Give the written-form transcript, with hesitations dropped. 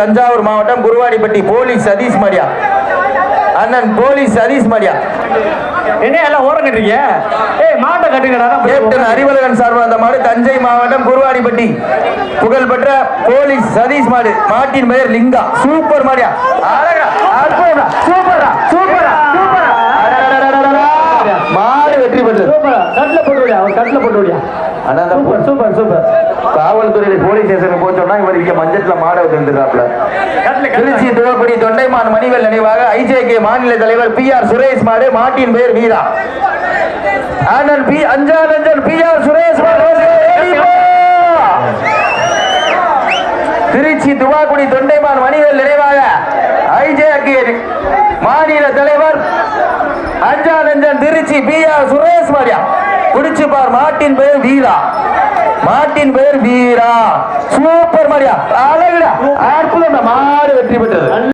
தஞ்சாவூர் மாவட்டம் குருவாடிப்பட்டி போலீஸ் சதீஷ் மரியா அண்ணன் போலீஸ் சதீஷ் மரியா என்ன எல்லாம் ஓரம் கட்டுறீங்க? ஏய் மாட்டை கட்டுங்கடா. கேப்டன் அறிவழகன் சார்பாக அந்த மாடு தஞ்சை மாவட்டம் குருவாடிப்பட்டி புகழ்பெற்ற போலீஸ் சதீஷ் மாடு. மாட்டின் பெயர் லிங்கா. சூப்பர் மாடியா, அழகா, அற்புதம், சூப்பரா சூப்பரா சூப்பரா. மாடு வெற்றி பெற்றது. சூப்பரா கட்ல போட்டு விடியா, ஒரு கட்ல போட்டு விடியா. அண்ணா சூப்பர் சூப்பர் சூப்பர். காவல்துறை போலீஸ் ஸ்டேஷனுக்கு போச்சோம்னா இவர் இங்க மஞ்சத்துல மாட விட்டுருக்காப்ல. திருச்சி துவக்குடி தொண்டைமான் மணிவேல் நினைவாக ஐஜேகே மாநில தலைவர் PR சுரேஷ் மாடு. மாட்டின் பெயர் வீரா. அண்ணன் அஞ்சானஞ்சன் PR சுரேஷ் மாடு. திருச்சி துவாக்குடி தொண்டைமான் மணிவேல் நினைவாக ஐஜேகே மாநில தலைவர் அஞ்சானஞ்சன் திருச்சி PR சுரேஷ் மாடியா. குடிச்சு பார். மாட்டின் பெயர் வீரா. மாட்டின் பெயர் வீரா. சூப்பர் மாடியா, அழகுடா, அற்புதம். மாடு வெற்றி பெற்றது.